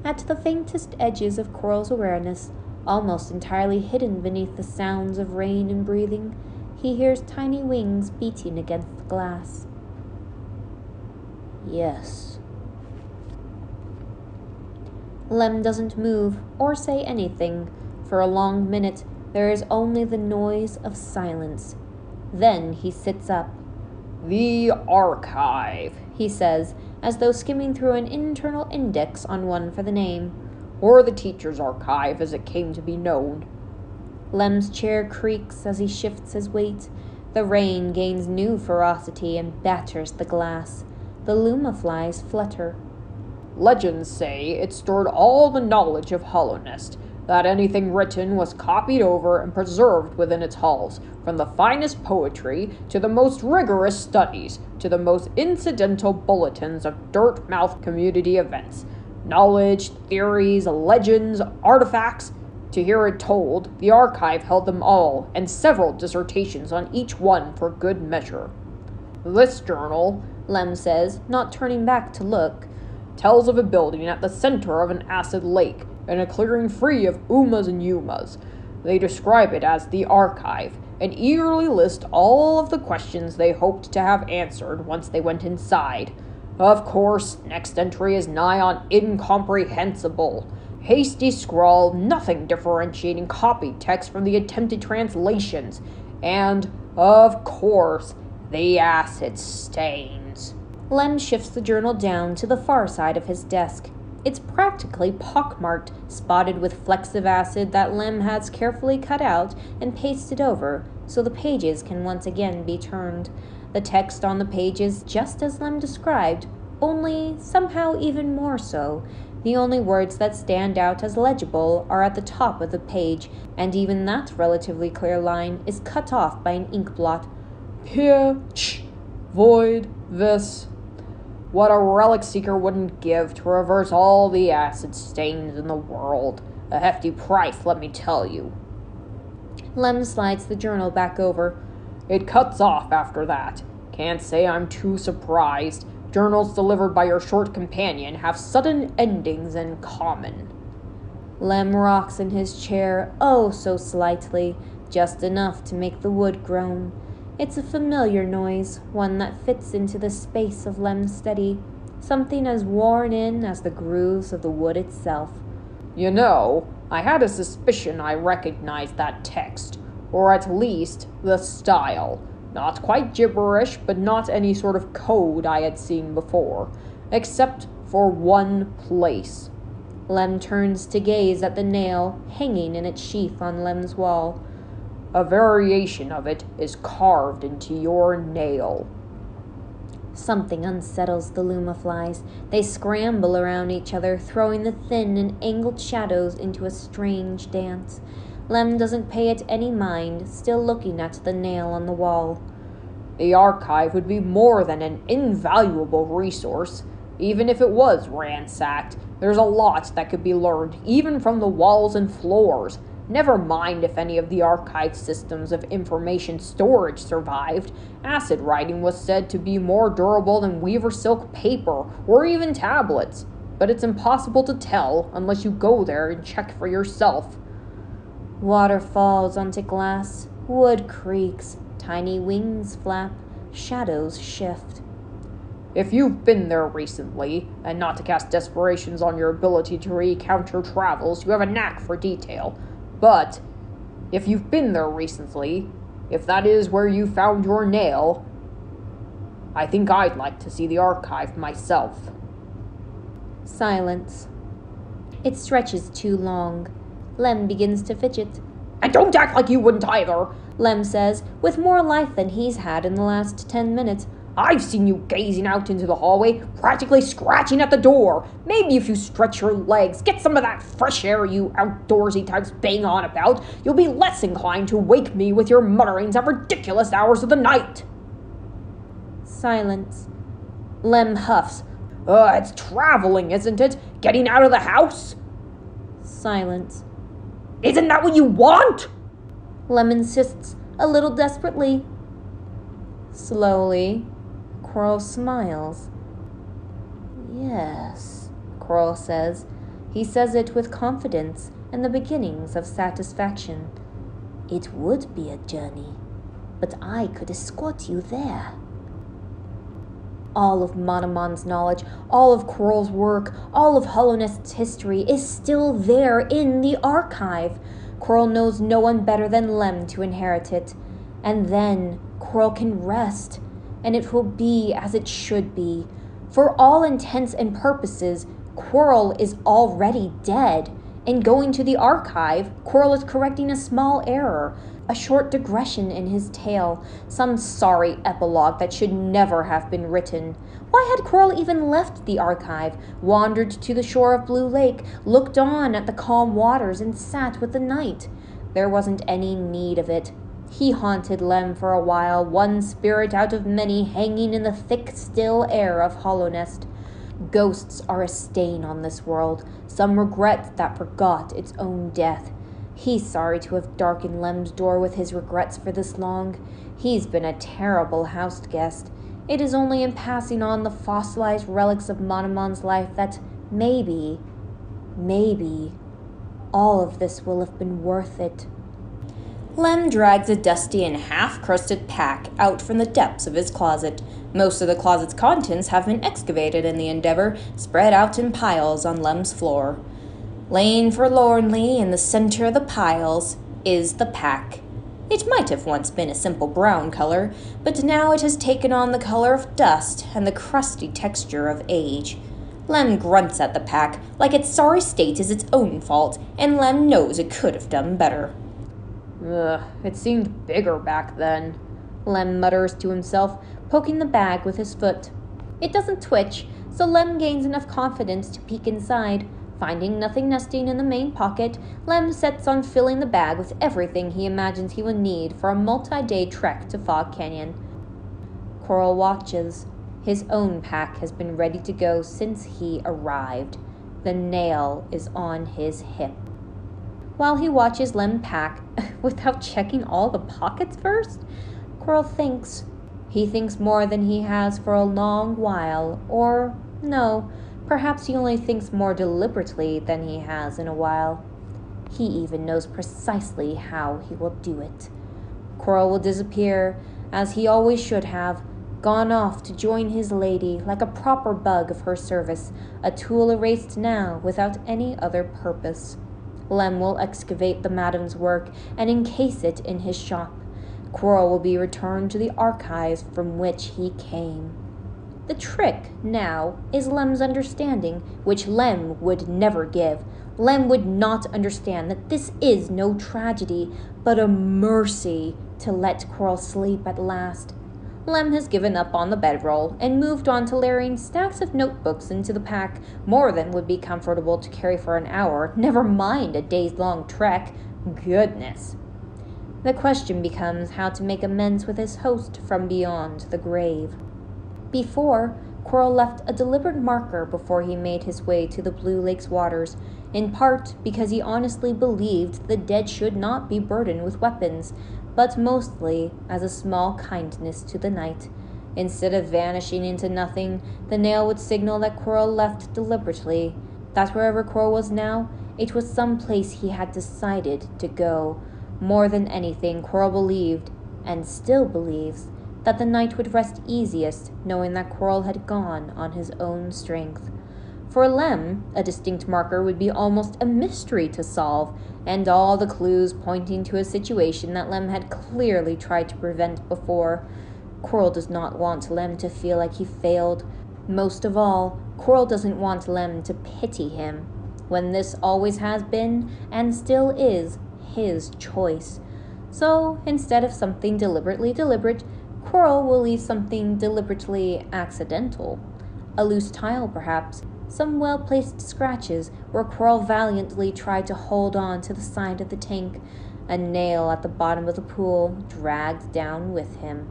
At the faintest edges of Quirrell's awareness, almost entirely hidden beneath the sounds of rain and breathing, he hears tiny wings beating against the glass. Yes. Lem doesn't move or say anything. For a long minute, there is only the noise of silence. Then he sits up. The archive, he says, as though skimming through an internal index on one for the name. Or the teacher's archive, as it came to be known. Lem's chair creaks as he shifts his weight. The rain gains new ferocity and batters the glass. The lumaflies flutter. Legends say it stored all the knowledge of Hollownest, that anything written was copied over and preserved within its halls, from the finest poetry to the most rigorous studies to the most incidental bulletins of dirt-mouth community events. knowledge, theories, legends, artifacts. To hear it told, the archive held them all, and several dissertations on each one for good measure. This journal, Lem says, not turning back to look, tells of a building at the center of an acid lake, in a clearing free of umas and yumas. They describe it as the archive, and eagerly list all of the questions they hoped to have answered once they went inside. Of course, next entry is nigh on incomprehensible. Hasty scrawl, nothing differentiating copied text from the attempted translations. And, of course, the acid stains. Lem shifts the journal down to the far side of his desk. It's practically pockmarked, spotted with flecks of acid that Lem has carefully cut out and pasted over, so the pages can once again be turned. The text on the pages just as Lem described, only somehow even more so. The only words that stand out as legible are at the top of the page, and even that relatively clear line is cut off by an ink blot. Here, void, this. What a relic seeker wouldn't give to reverse all the acid stains in the world. A hefty price, let me tell you. Lem slides the journal back over. It cuts off after that. Can't say I'm too surprised. Journals delivered by your short companion have sudden endings in common. Lem rocks in his chair, oh so slightly, just enough to make the wood groan. It's a familiar noise, one that fits into the space of Lem's study, something as worn in as the grooves of the wood itself. You know, I had a suspicion I recognized that text, or at least the style. Not quite gibberish, but not any sort of code I had seen before, except for one place. Lem turns to gaze at the nail hanging in its sheath on Lem's wall. A variation of it is carved into your nail. Something unsettles the lumaflies. They scramble around each other, throwing the thin and angled shadows into a strange dance. Lem doesn't pay it any mind, still looking at the nail on the wall. The archive would be more than an invaluable resource. Even if it was ransacked, there's a lot that could be learned, even from the walls and floors. Never mind if any of the archive systems of information storage survived. Acid writing was said to be more durable than weaver silk paper, or even tablets. But it's impossible to tell unless you go there and check for yourself. Water falls onto glass, wood creaks, tiny wings flap, shadows shift. If you've been there recently, and not to cast desperations on your ability to recount your travels, you have a knack for detail. But, if you've been there recently, if that is where you found your nail, I think I'd like to see the archive myself. Silence. It stretches too long. Lem begins to fidget. And don't act like you wouldn't either, Lem says, with more life than he's had in the last 10 minutes. I've seen you gazing out into the hallway, practically scratching at the door. Maybe if you stretch your legs, get some of that fresh air you outdoorsy types bang on about, you'll be less inclined to wake me with your mutterings at ridiculous hours of the night. Silence. Lem huffs. It's traveling, isn't it? Getting out of the house? Silence. Isn't that what you want? Lem insists, a little desperately. Slowly, Quirrell smiles. Yes, Quirrell says. He says it with confidence and the beginnings of satisfaction. It would be a journey, but I could escort you there. All of Monomon's knowledge, all of Quirrell's work, all of Hollownest's history is still there in the archive. Quirrell knows no one better than Lem to inherit it. And then Quirrell can rest, and it will be as it should be. For all intents and purposes, Quirrell is already dead. In going to the archive, Quirrell is correcting a small error, a short digression in his tale, some sorry epilogue that should never have been written. Why had Quirrell even left the archive, wandered to the shore of Blue Lake, looked on at the calm waters, and sat with the night? There wasn't any need of it. He haunted Lem for a while, one spirit out of many hanging in the thick, still air of Hollownest. Ghosts are a stain on this world, some regret that forgot its own death. He's sorry to have darkened Lem's door with his regrets for this long. He's been a terrible house guest. It is only in passing on the fossilized relics of Monomon's life that maybe, all of this will have been worth it. Lem drags a dusty and half-crusted pack out from the depths of his closet. Most of the closet's contents have been excavated in the endeavor, spread out in piles on Lem's floor. Laying forlornly in the center of the piles is the pack. It might have once been a simple brown color, but now it has taken on the color of dust and the crusty texture of age. Lem grunts at the pack like its sorry state is its own fault, and Lem knows it could have done better. Ugh, it seemed bigger back then, Lem mutters to himself, poking the bag with his foot. It doesn't twitch, so Lem gains enough confidence to peek inside. Finding nothing nesting in the main pocket, Lem sets on filling the bag with everything he imagines he will need for a multi-day trek to Fog Canyon. Coral watches. His own pack has been ready to go since he arrived. The nail is on his hip. While he watches Lem pack, without checking all the pockets first, Coral thinks. He thinks more than he has for a long while, or no, perhaps he only thinks more deliberately than he has in a while. He even knows precisely how he will do it. Coral will disappear, as he always should have, gone off to join his lady like a proper bug of her service, a tool erased now without any other purpose. Lem will excavate the madam's work and encase it in his shop. Coral will be returned to the archives from which he came. The trick, now, is Lem's understanding, which Lem would never give. Lem would not understand that this is no tragedy, but a mercy to let Coral sleep at last. Lem has given up on the bedroll and moved on to layering stacks of notebooks into the pack, more than would be comfortable to carry for an hour, never mind a days-long trek. Goodness. The question becomes how to make amends with his host from beyond the grave. Before, Coral left a deliberate marker before he made his way to the Blue Lake's waters, in part because he honestly believed the dead should not be burdened with weapons, but mostly as a small kindness to the night. Instead of vanishing into nothing, the nail would signal that Coral left deliberately, that wherever Coral was now, it was some place he had decided to go. More than anything, Coral believed, and still believes, that the night would rest easiest knowing that Coral had gone on his own strength. For Lem, a distinct marker would be almost a mystery to solve, and all the clues pointing to a situation that Lem had clearly tried to prevent before. Coral does not want Lem to feel like he failed. Most of all, Coral doesn't want Lem to pity him, when this always has been, and still is, his choice. So, instead of something deliberately deliberate, Coral will leave something deliberately accidental. A loose tile, perhaps, some well-placed scratches where Coral valiantly tried to hold on to the side of the tank, a nail at the bottom of the pool dragged down with him,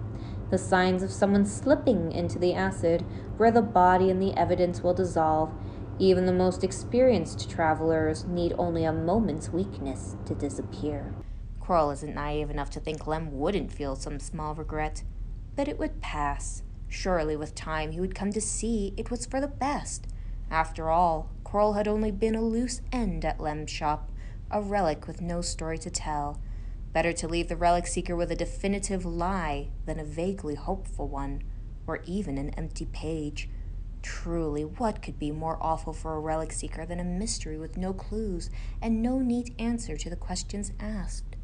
the signs of someone slipping into the acid where the body and the evidence will dissolve. Even the most experienced travelers need only a moment's weakness to disappear. Coral isn't naive enough to think Lem wouldn't feel some small regret, but it would pass. Surely with time he would come to see it was for the best. After all, Coral had only been a loose end at Lem's shop, a relic with no story to tell. Better to leave the relic seeker with a definitive lie than a vaguely hopeful one, or even an empty page. Truly, what could be more awful for a relic seeker than a mystery with no clues and no neat answer to the questions asked?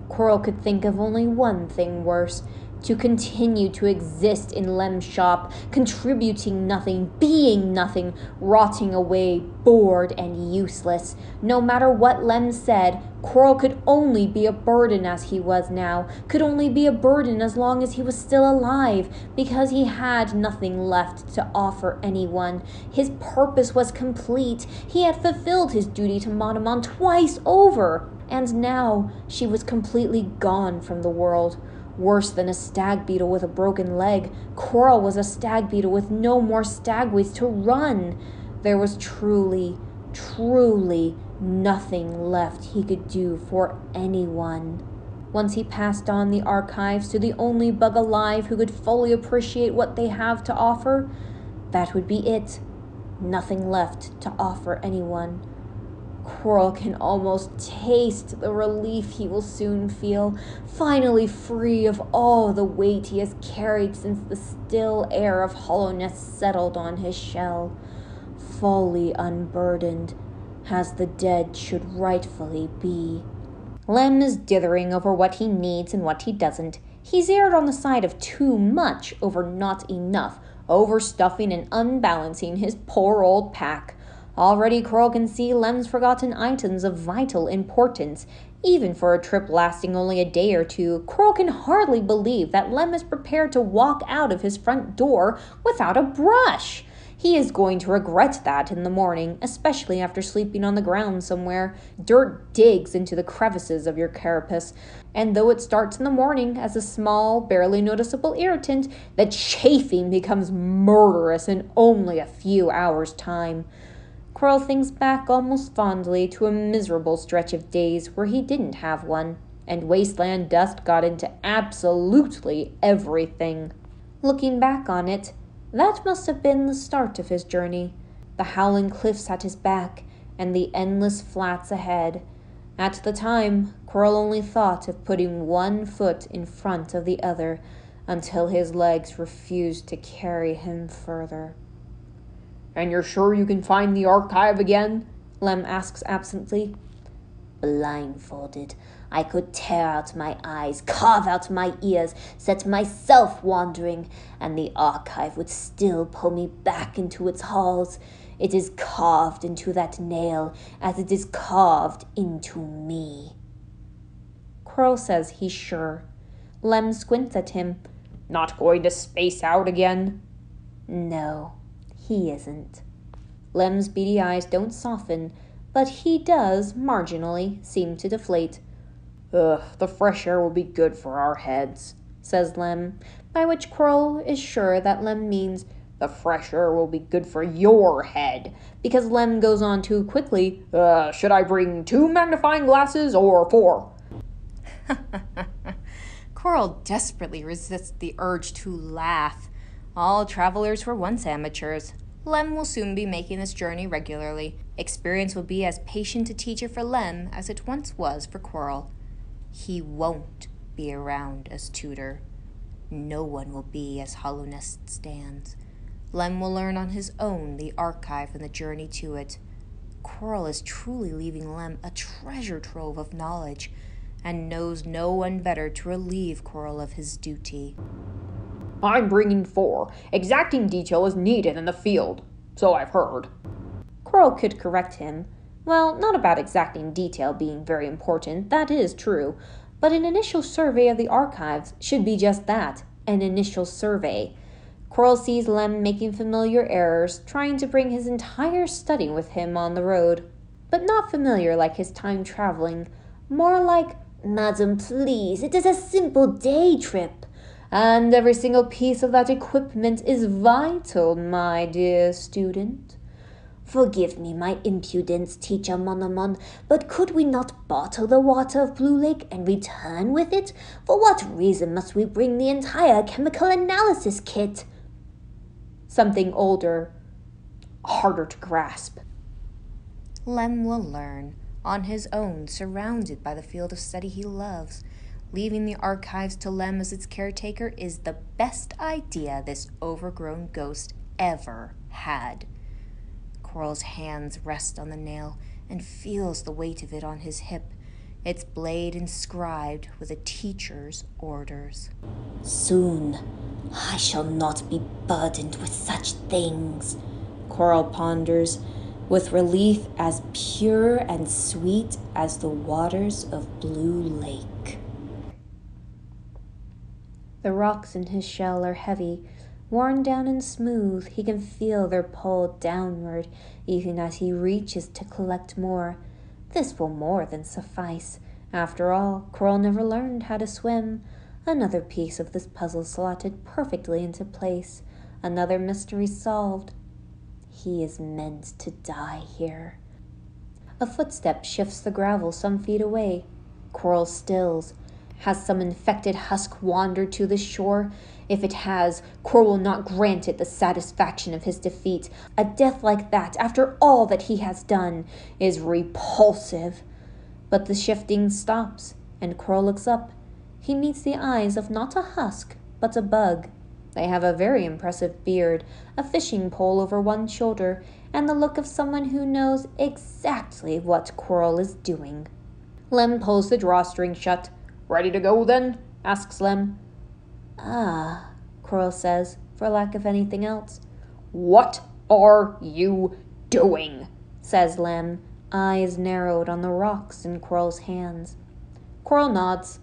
Coral could think of only one thing worse: to continue to exist in Lem's shop, contributing nothing, being nothing, rotting away, bored and useless. No matter what Lem said, Coral could only be a burden as he was now, could only be a burden as long as he was still alive, because he had nothing left to offer anyone. His purpose was complete. He had fulfilled his duty to Monomon twice over, and now she was completely gone from the world. Worse than a stag beetle with a broken leg, Coral was a stag beetle with no more stagways to run. There was truly nothing left he could do for anyone. Once he passed on the archives to the only bug alive who could fully appreciate what they have to offer, that would be it. Nothing left to offer anyone. Coral can almost taste the relief he will soon feel, finally free of all the weight he has carried since the still air of hollowness settled on his shell. Fully unburdened, as the dead should rightfully be. Lem is dithering over what he needs and what he doesn't. He's erred on the side of too much over not enough, overstuffing and unbalancing his poor old pack. Already Coral can see Lem's forgotten items of vital importance. Even for a trip lasting only a day or two, Coral can hardly believe that Lem is prepared to walk out of his front door without a brush. He is going to regret that in the morning, especially after sleeping on the ground somewhere. Dirt digs into the crevices of your carapace, and though it starts in the morning as a small, barely noticeable irritant, the chafing becomes murderous in only a few hours' time. Coral thinks back almost fondly to a miserable stretch of days where he didn't have one, and wasteland dust got into absolutely everything. Looking back on it, that must have been the start of his journey. The howling cliffs at his back, and the endless flats ahead. At the time, Coral only thought of putting one foot in front of the other until his legs refused to carry him further. "And you're sure you can find the archive again?" Lem asks absently. Blindfolded, I could tear out my eyes, carve out my ears, set myself wandering, and the archive would still pull me back into its halls. It is carved into that nail as it is carved into me. Coral says he's sure. Lem squints at him. "Not going to space out again?" No, he isn't. Lem's beady eyes don't soften, but he does, marginally, seem to deflate. "Ugh, the fresh air will be good for our heads," says Lem, by which Coral is sure that Lem means the fresh air will be good for your head, because Lem goes on too quickly. Should I bring 2 magnifying glasses or 4? Coral desperately resists the urge to laugh. All travelers were once amateurs. Lem will soon be making this journey regularly. Experience will be as patient a teacher for Lem as it once was for Coral. He won't be around as tutor. No one will be as Hollowness stands. Lem will learn on his own the archive and the journey to it. Coral is truly leaving Lem a treasure trove of knowledge, and knows no one better to relieve Coral of his duty. "I'm bringing 4. Exacting detail is needed in the field, so I've heard." Coral could correct him. Well, not about exacting detail being very important, that is true, but an initial survey of the archives should be just that, an initial survey. Coral sees Lem making familiar errors, trying to bring his entire study with him on the road. But not familiar like his time traveling, more like, Madam, please, it is a simple day trip. "And every single piece of that equipment is vital, my dear student." Forgive me my impudence, teacher Monomon, but could we not bottle the water of Blue Lake and return with it? For what reason must we bring the entire chemical analysis kit? Something older, harder to grasp. Lem will learn, on his own, surrounded by the field of study he loves. Leaving the archives to Lem as its caretaker is the best idea this overgrown ghost ever had. Coral's hands rest on the nail and feels the weight of it on his hip, its blade inscribed with a teacher's orders. Soon, I shall not be burdened with such things, Coral ponders, with relief as pure and sweet as the waters of Blue Lake. The rocks in his shell are heavy, worn down and smooth. He can feel their pull downward, even as he reaches to collect more. This will more than suffice. After all, Coral never learned how to swim. Another piece of this puzzle slotted perfectly into place. Another mystery solved. He is meant to die here. A footstep shifts the gravel some feet away. Coral stills. Has some infected husk wandered to the shore? If it has, Coral will not grant it the satisfaction of his defeat. A death like that, after all that he has done, is repulsive. But the shifting stops, and Coral looks up. He meets the eyes of not a husk, but a bug. They have a very impressive beard, a fishing pole over one shoulder, and the look of someone who knows exactly what Coral is doing. Lem pulls the drawstring shut. Ready to go, then? Asks Lem. Ah, Coral says, for lack of anything else. What are you doing? Says Lem, eyes narrowed on the rocks in Coral's hands. Coral nods.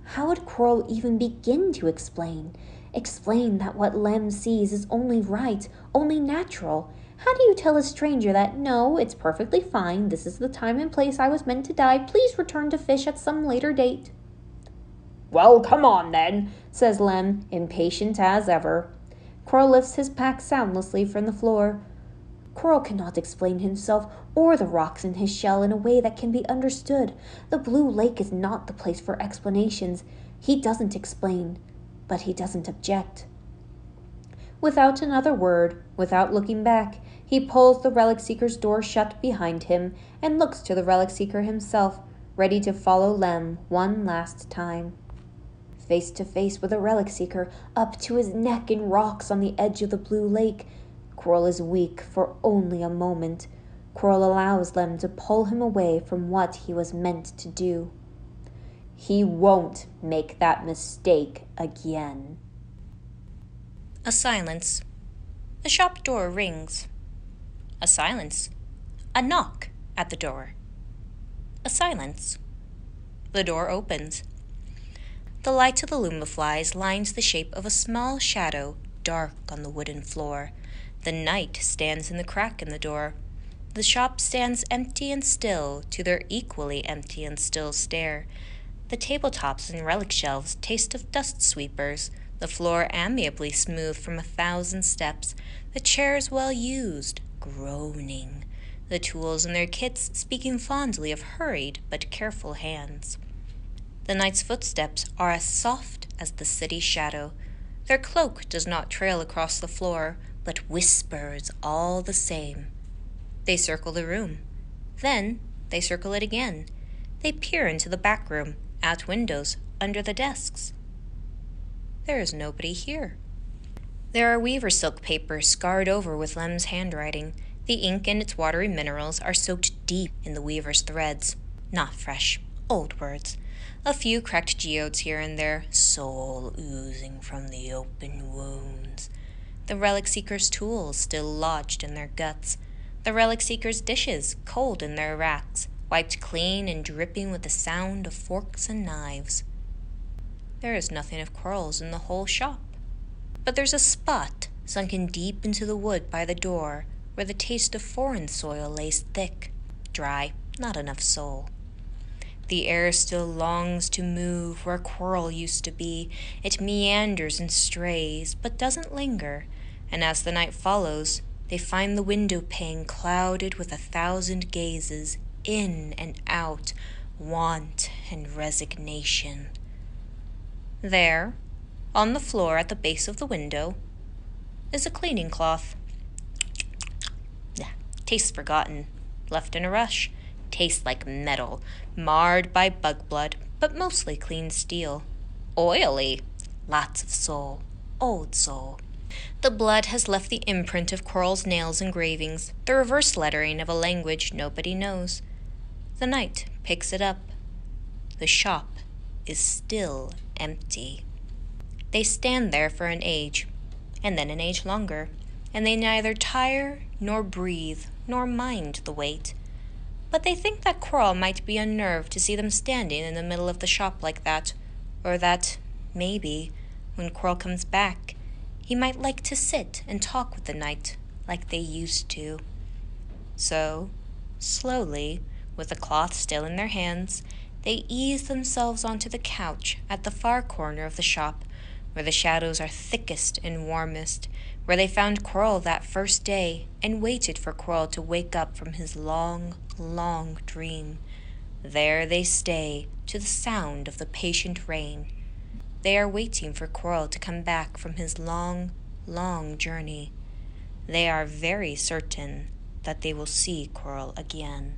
How would Coral even begin to explain? Explain that what Lem sees is only right, only natural. How do you tell a stranger that, no, it's perfectly fine, this is the time and place I was meant to die, please return to fish at some later date? Well, come on, then, says Lem, impatient as ever. Coral lifts his pack soundlessly from the floor. Coral cannot explain himself or the rocks in his shell in a way that can be understood. The blue lake is not the place for explanations. He doesn't explain, but he doesn't object. Without another word, without looking back, he pulls the Relic Seeker's door shut behind him and looks to the Relic Seeker himself, ready to follow Lem one last time. Face to face with a Relic Seeker, up to his neck in rocks on the edge of the blue lake, Coral is weak for only a moment. Coral allows Lem to pull him away from what he was meant to do. He won't make that mistake again. A silence. The shop door rings. A silence. A knock at the door. A silence. The door opens. The light of the lumaflies lines the shape of a small shadow, dark on the wooden floor. The night stands in the crack in the door. The shop stands empty and still to their equally empty and still stare. The tabletops and relic shelves taste of dust sweepers, the floor amiably smooth from 1,000 steps, the chairs well used, groaning, the tools in their kits speaking fondly of hurried but careful hands. The knight's footsteps are as soft as the city shadow. Their cloak does not trail across the floor, but whispers all the same. They circle the room. Then they circle it again. They peer into the back room, out windows, under the desks. There is nobody here. There are weaver silk papers scarred over with Lem's handwriting. The ink and its watery minerals are soaked deep in the weaver's threads. Not fresh, old words. A few cracked geodes here and there, soul oozing from the open wounds. The Relic Seeker's tools still lodged in their guts. The Relic Seeker's dishes cold in their racks, wiped clean and dripping with the sound of forks and knives. There is nothing of Coral's in the whole shop. But there's a spot sunken deep into the wood by the door where the taste of foreign soil lays thick, dry, not enough soul. The air still longs to move where Coral used to be. It meanders and strays, but doesn't linger, and as the night follows, they find the window pane clouded with 1,000 gazes, in and out, want and resignation. There, on the floor at the base of the window, is a cleaning cloth. Tastes forgotten, left in a rush. Tastes like metal, marred by bug blood, but mostly clean steel. Oily, lots of soul, old soul. The blood has left the imprint of Coral's nails and engravings, the reverse lettering of a language nobody knows. The knight picks it up. The shop is still empty. They stand there for an age, and then an age longer, and they neither tire nor breathe nor mind the wait. But they think that Coral might be unnerved to see them standing in the middle of the shop like that, or that, maybe, when Coral comes back, he might like to sit and talk with the knight like they used to. So, slowly, with the cloth still in their hands, They ease themselves onto the couch at the far corner of the shop, where the shadows are thickest and warmest, where they found Quirrell that first day and waited for Quirrell to wake up from his long, long dream. There they stay to the sound of the patient rain. They are waiting for Quirrell to come back from his long, long journey. They are very certain that they will see Quirrell again.